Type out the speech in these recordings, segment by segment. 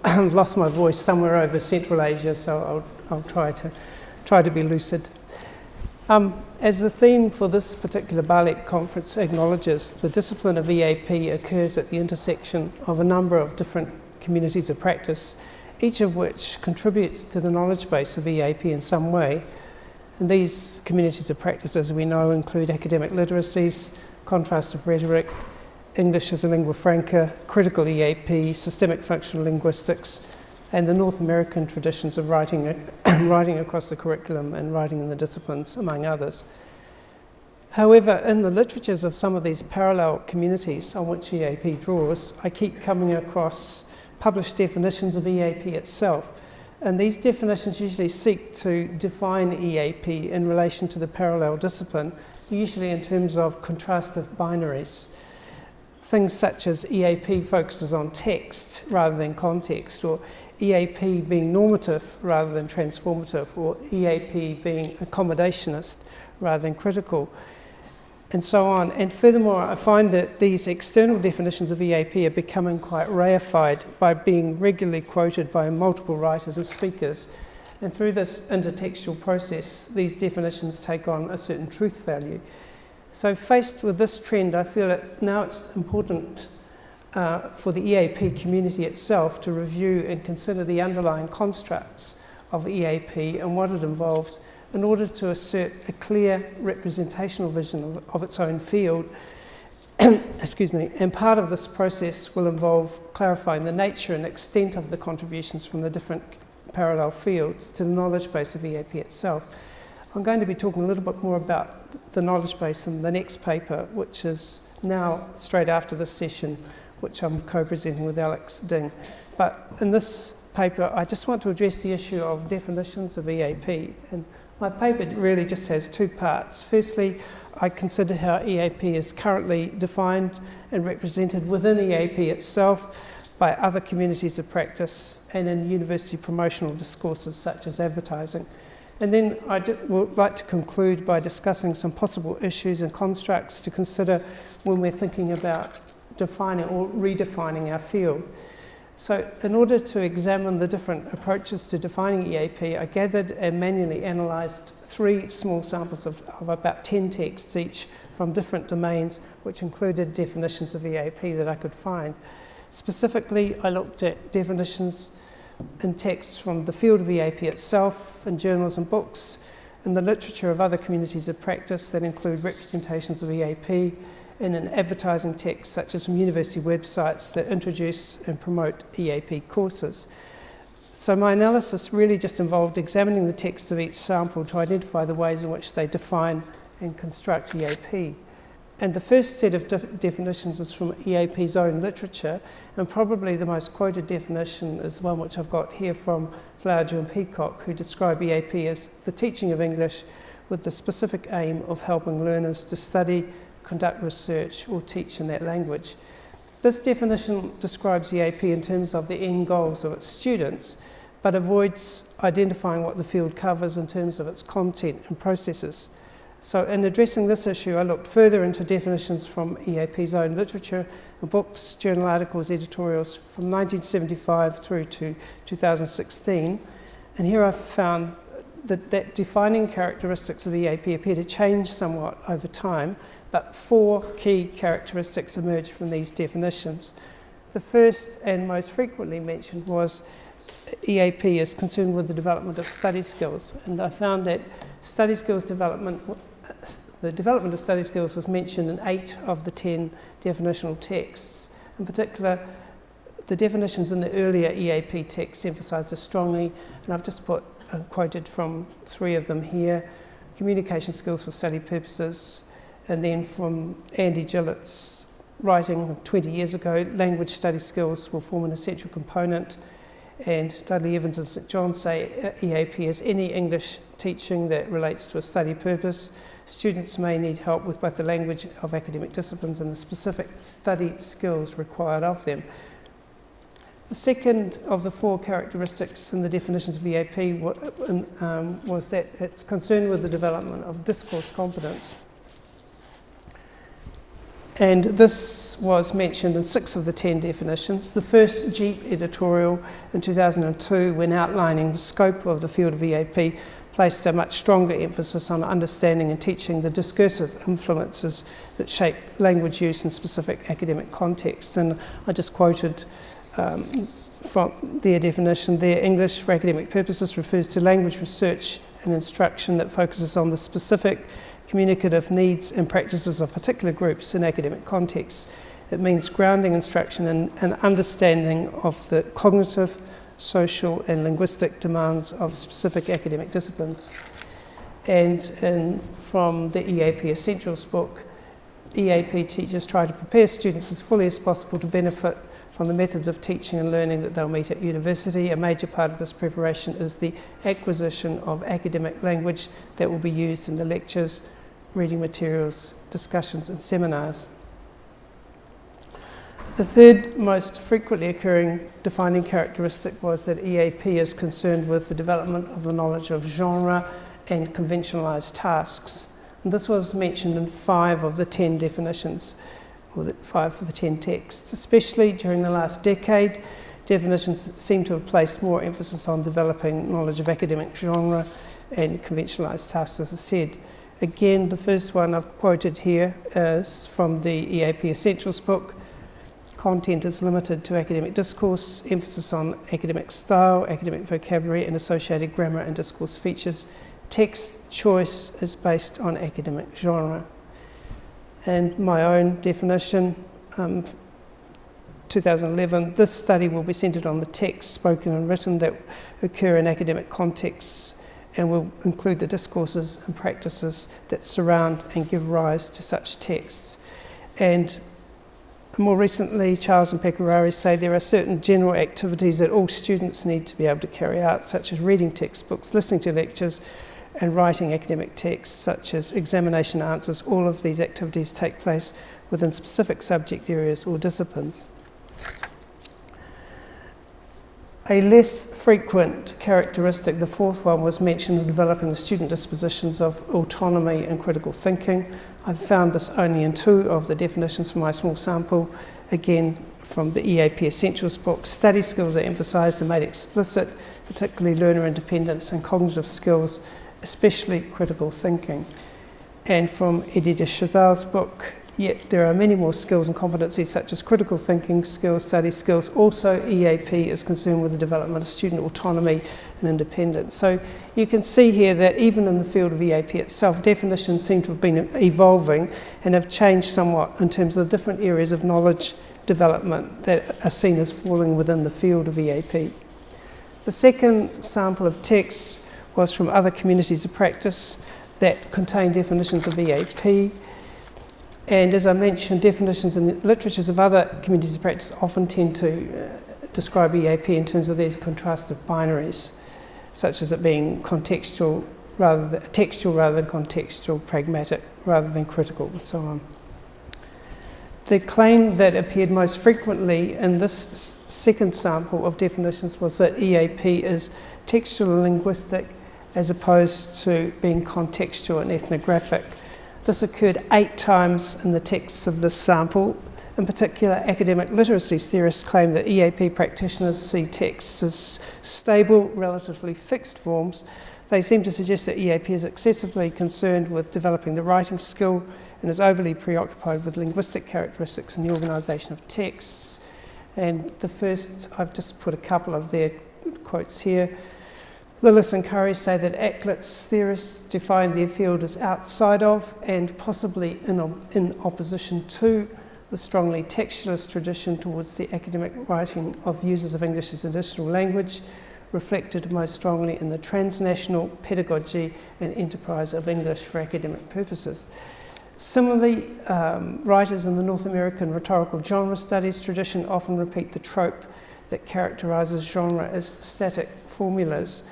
I've lost my voice somewhere over Central Asia, so I'll try to be lucid. As the theme for this particular BALEAP conference acknowledges, the discipline of EAP occurs at the intersection of a number of different communities of practice, each of which contributes to the knowledge base of EAP in some way. And these communities of practice, as we know, include academic literacies, contrastive rhetoric, English as a lingua franca, critical EAP, systemic functional linguistics, and the North American traditions of writing across the curriculum and writing in the disciplines, among others. However, in the literatures of some of these parallel communities on which EAP draws, I keep coming across published definitions of EAP itself. And these definitions usually seek to define EAP in relation to the parallel discipline, usually in terms of contrastive binaries. Things such as EAP focuses on text rather than context, or EAP being normative rather than transformative, or EAP being accommodationist rather than critical, and so on. And furthermore, I find that these external definitions of EAP are becoming quite reified by being regularly quoted by multiple writers and speakers. And through this intertextual process, these definitions take on a certain truth value. So faced with this trend, I feel that now it's important for the EAP community itself to review and consider the underlying constructs of EAP and what it involves in order to assert a clear representational vision of its own field. Excuse me. And part of this process will involve clarifying the nature and extent of the contributions from the different parallel fields to the knowledge base of EAP itself. I'm going to be talking a little bit more about the knowledge base in the next paper, which is now straight after this session, which I'm co-presenting with Alex Ding. But in this paper, I just want to address the issue of definitions of EAP. And my paper really just has two parts. Firstly, I consider how EAP is currently defined and represented within EAP itself by other communities of practice and in university promotional discourses such as advertising. And then I would like to conclude by discussing some possible issues and constructs to consider when we're thinking about defining or redefining our field. So in order to examine the different approaches to defining EAP, I gathered and manually analysed 3 small samples of about 10 texts each from different domains, which included definitions of EAP that I could find. Specifically, I looked at definitions in texts from the field of EAP itself, in journals and books, in the literature of other communities of practice that include representations of EAP, and in advertising texts such as from university websites that introduce and promote EAP courses. So my analysis really just involved examining the text of each sample to identify the ways in which they define and construct EAP. And the first set of definitions is from EAP's own literature, and probably the most quoted definition is one which I've got here from Flowerdew and Peacock, who describe EAP as the teaching of English with the specific aim of helping learners to study, conduct research, or teach in that language. This definition describes EAP in terms of the end goals of its students, but avoids identifying what the field covers in terms of its content and processes. So in addressing this issue, I looked further into definitions from EAP's own literature, books, journal articles, editorials from 1975 through to 2016. And here I found that defining characteristics of EAP appear to change somewhat over time, but 4 key characteristics emerge from these definitions. The first and most frequently mentioned was EAP is concerned with the development of study skills, and I found that study skills development, the development of study skills was mentioned in 8 of the 10 definitional texts. In particular, the definitions in the earlier EAP texts emphasised this strongly, and I've just quoted from 3 of them here: communication skills for study purposes, and then from Andy Gillett's writing 20 years ago, language study skills will form an essential component. And Dudley Evans and St John say EAP is any English teaching that relates to a study purpose. Students may need help with both the language of academic disciplines and the specific study skills required of them. The second of the 4 characteristics in the definitions of EAP was that it's concerned with the development of discourse competence. And this was mentioned in 6 of the 10 definitions. The first Jeep editorial in 2002, when outlining the scope of the field of EAP, placed a much stronger emphasis on understanding and teaching the discursive influences that shape language use in specific academic contexts. And I just quoted from their definition there: English for academic purposes refers to language research and instruction that focuses on the specific communicative needs and practices of particular groups in academic contexts. It means grounding instruction in an understanding of the cognitive, social and linguistic demands of specific academic disciplines. And from the EAP Essentials book, EAP teachers try to prepare students as fully as possible to benefit from the methods of teaching and learning that they'll meet at university. A major part of this preparation is the acquisition of academic language that will be used in the lectures, reading materials, discussions and seminars. The third most frequently occurring defining characteristic was that EAP is concerned with the development of the knowledge of genre and conventionalised tasks. And this was mentioned in 5 of the 10 definitions, or 5 of the 10 texts. Especially during the last decade, definitions seem to have placed more emphasis on developing knowledge of academic genre and conventionalised tasks, as I said. Again, the first one I've quoted here is from the EAP Essentials book. Content is limited to academic discourse, emphasis on academic style, academic vocabulary and associated grammar and discourse features. Text choice is based on academic genre. And my own definition, 2011, this study will be centred on the texts, spoken and written, that occur in academic contexts and will include the discourses and practices that surround and give rise to such texts. And more recently, Charles and Pecorari say there are certain general activities that all students need to be able to carry out, such as reading textbooks, listening to lectures, and writing academic texts, such as examination answers. All of these activities take place within specific subject areas or disciplines. A less frequent characteristic, the fourth one, was mentioned in developing the student dispositions of autonomy and critical thinking. I've found this only in 2 of the definitions from my small sample, again from the EAP Essentials book. Study skills are emphasised and made explicit, particularly learner independence and cognitive skills, especially critical thinking. And from Eddie de Chazal's book, yet there are many more skills and competencies such as critical thinking skills, study skills. Also, EAP is concerned with the development of student autonomy and independence. So you can see here that even in the field of EAP itself, definitions seem to have been evolving and have changed somewhat in terms of the different areas of knowledge development that are seen as falling within the field of EAP. The second sample of texts was from other communities of practice that contain definitions of EAP. And as I mentioned, definitions in the literatures of other communities of practice often tend to describe EAP in terms of these contrastive binaries, such as it being textual rather than contextual, pragmatic rather than critical, and so on. The claim that appeared most frequently in this second sample of definitions was that EAP is textual and linguistic as opposed to being contextual and ethnographic. This occurred 8 times in the texts of this sample. In particular, academic literacy theorists claim that EAP practitioners see texts as stable, relatively fixed forms. They seem to suggest that EAP is excessively concerned with developing the writing skill and is overly preoccupied with linguistic characteristics and the organisation of texts. And the first, I've just put a couple of their quotes here. Lillis and Curry say that Acklit's theorists define their field as outside of and possibly in opposition to the strongly textualist tradition towards the academic writing of users of English as additional language, reflected most strongly in the transnational pedagogy and enterprise of English for academic purposes. Similarly, writers in the North American rhetorical genre studies tradition often repeat the trope that characterises genre as static formulas.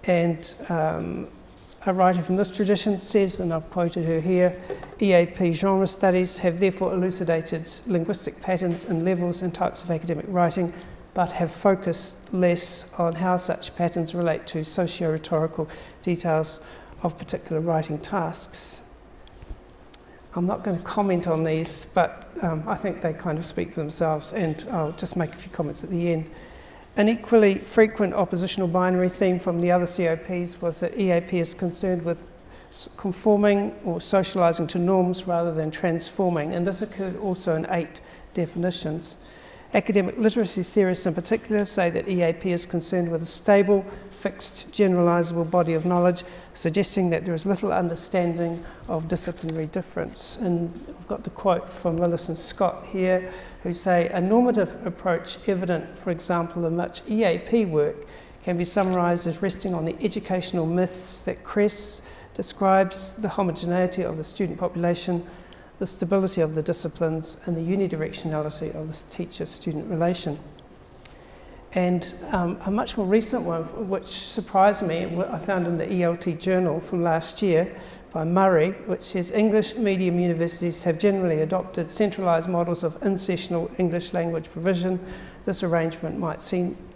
And a writer from this tradition says, and I've quoted her here, EAP genre studies have therefore elucidated linguistic patterns and levels and types of academic writing, but have focused less on how such patterns relate to socio-rhetorical details of particular writing tasks. I'm not going to comment on these, but I think they kind of speak for themselves, and I'll just make a few comments at the end. An equally frequent oppositional binary theme from the other COPs was that EAP is concerned with conforming or socialising to norms rather than transforming, and this occurred also in 8 definitions. Academic literacy theorists in particular say that EAP is concerned with a stable, fixed, generalisable body of knowledge, suggesting that there is little understanding of disciplinary difference. And I've got the quote from Lillis and Scott here, who say, a normative approach evident, for example, in much EAP work, can be summarised as resting on the educational myths that Kress describes the homogeneity of the student population, the stability of the disciplines, and the unidirectionality of the teacher-student relation. And a much more recent one, which surprised me, I found in the ELT journal from last year by Murray, which says English medium universities have generally adopted centralised models of in-sessional English language provision. This arrangement might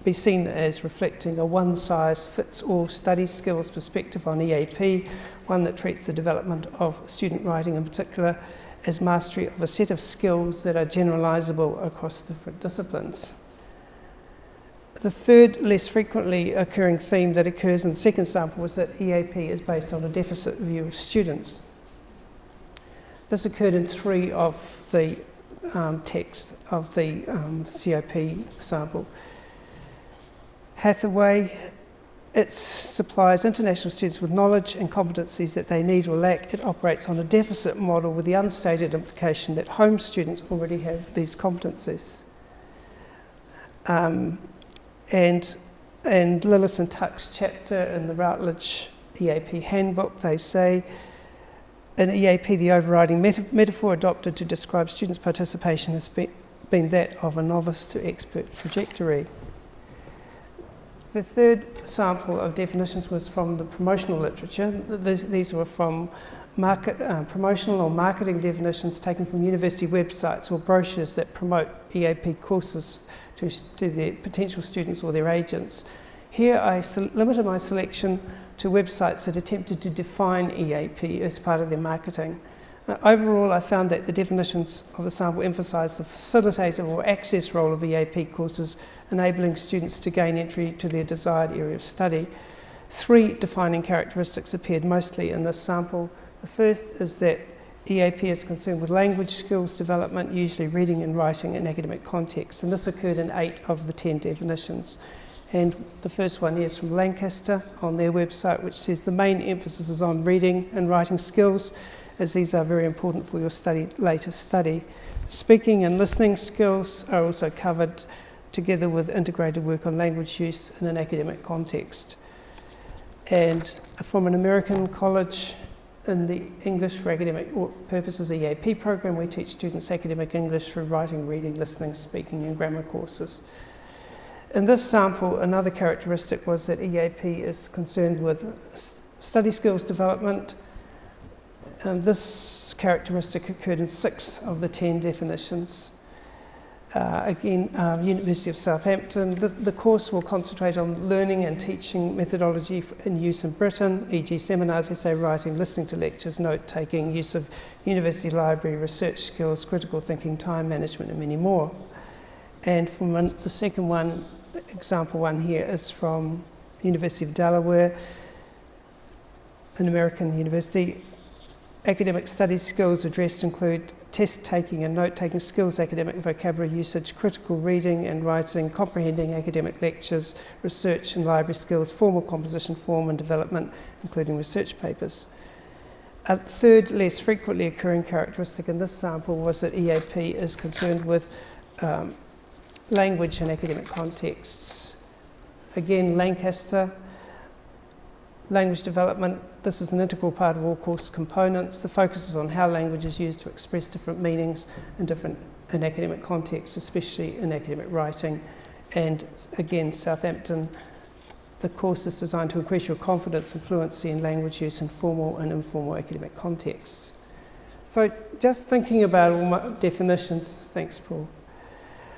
be seen as reflecting a one-size-fits-all study skills perspective on EAP, one that treats the development of student writing in particular as mastery of a set of skills that are generalisable across different disciplines. The third, less frequently occurring theme that occurs in the second sample was that EAP is based on a deficit view of students. This occurred in 3 of the texts of the COP sample. Hathaway, it supplies international students with knowledge and competencies that they need or lack. It operates on a deficit model with the unstated implication that home students already have these competencies. And Lillis and Tuck's chapter in the Routledge EAP handbook, they say, in EAP, the overriding metaphor adopted to describe students' participation has been that of a novice to expert trajectory. The third sample of definitions was from the promotional literature. These were from promotional or marketing definitions taken from university websites or brochures that promote EAP courses to their potential students or their agents. Here I limited my selection to websites that attempted to define EAP as part of their marketing. Overall, I found that the definitions of the sample emphasised the facilitator or access role of EAP courses, enabling students to gain entry to their desired area of study. 3 defining characteristics appeared mostly in this sample. The first is that EAP is concerned with language skills development, usually reading and writing in academic context, and this occurred in 8 of the 10 definitions. And the first one here is from Lancaster on their website, which says the main emphasis is on reading and writing skills, as these are very important for your later study. Speaking and listening skills are also covered together with integrated work on language use in an academic context. And from an American college in the English for Academic Purposes EAP program, we teach students academic English through writing, reading, listening, speaking and grammar courses. In this sample, another characteristic was that EAP is concerned with study skills development. This characteristic occurred in 6 of the 10 definitions. University of Southampton, the course will concentrate on learning and teaching methodology in use in Britain, e.g. seminars, essay writing, listening to lectures, note-taking, use of university library, research skills, critical thinking, time management and many more. And from the second one, example one here is from University of Delaware, an American university. Academic study skills addressed include test-taking and note-taking skills, academic vocabulary usage, critical reading and writing, comprehending academic lectures, research and library skills, formal composition, form and development, including research papers. A third, less frequently occurring characteristic in this sample was that EAP is concerned with language in academic contexts. Again, Lancaster, language development, this is an integral part of all course components. The focus is on how language is used to express different meanings in academic contexts, especially in academic writing. And again, Southampton, the course is designed to increase your confidence and fluency in language use in formal and informal academic contexts. So just thinking about all my definitions, thanks Paul,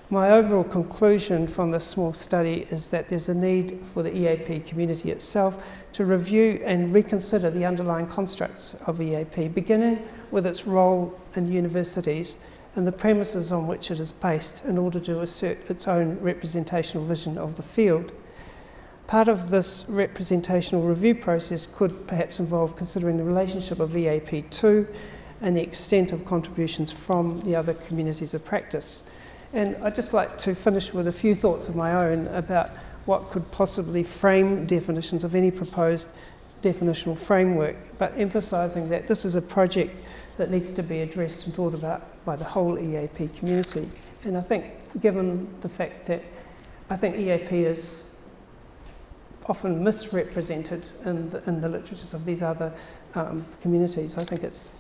My overall conclusion from this small study is that there's a need for the EAP community itself to review and reconsider the underlying constructs of EAP, beginning with its role in universities and the premises on which it is based in order to assert its own representational vision of the field. Part of this representational review process could perhaps involve considering the relationship of EAP to and the extent of contributions from the other communities of practice. And I'd just like to finish with a few thoughts of my own about what could possibly frame definitions of any proposed definitional framework, but emphasising that this is a project that needs to be addressed and thought about by the whole EAP community. And I think, given the fact that I think EAP is often misrepresented in the literatures of these other communities, I think it's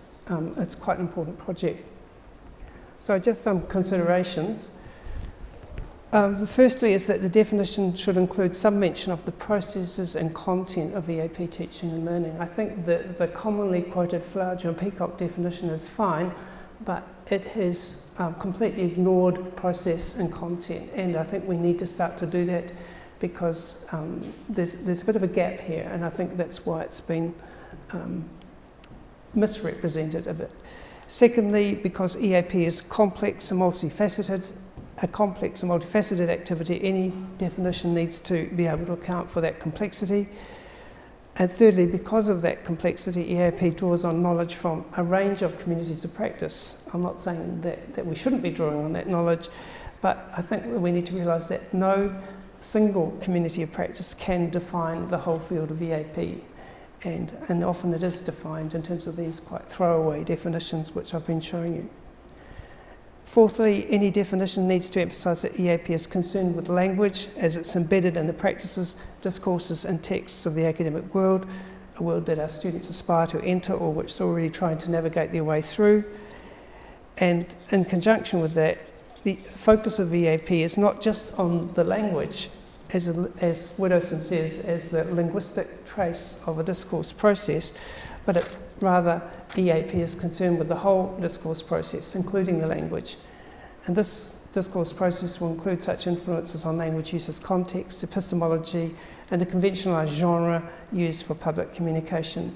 quite an important project. So just some considerations. Firstly is that the definition should include some mention of the processes and content of EAP teaching and learning. I think that the commonly quoted Flowerdew and Peacock definition is fine, but it has completely ignored process and content, and I think we need to start to do that because there's a bit of a gap here, and I think that's why it's been misrepresented a bit. Secondly, because EAP is complex and multifaceted, a complex and multifaceted activity, any definition needs to be able to account for that complexity. And thirdly, because of that complexity, EAP draws on knowledge from a range of communities of practice. I'm not saying that we shouldn't be drawing on that knowledge, but I think we need to realise that no single community of practice can define the whole field of EAP. And often it is defined in terms of these quite throwaway definitions which I've been showing you. Fourthly, any definition needs to emphasise that EAP is concerned with language as it's embedded in the practices, discourses and texts of the academic world, a world that our students aspire to enter or which they're already trying to navigate their way through. And in conjunction with that, the focus of EAP is not just on the language, as Widdowson says, as the linguistic trace of a discourse process, but it's rather EAP is concerned with the whole discourse process, including the language. And this discourse process will include such influences on language use as context, epistemology, and the conventionalised genre used for public communication.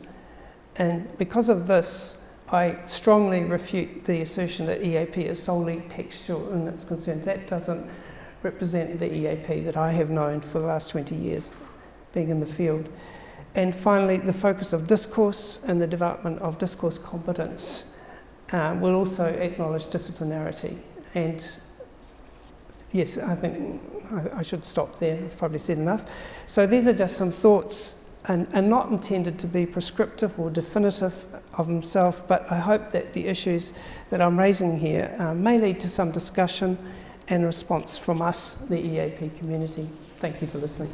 And because of this, I strongly refute the assertion that EAP is solely textual in its concern. That doesn't represent the EAP that I have known for the last 20 years being in the field. And finally, the focus of discourse and the development of discourse competence will also acknowledge disciplinarity. And yes, I think I should stop there. I've probably said enough. So these are just some thoughts and not intended to be prescriptive or definitive of themselves, but I hope that the issues that I'm raising here may lead to some discussion and response from us, the EAP community. Thank you for listening.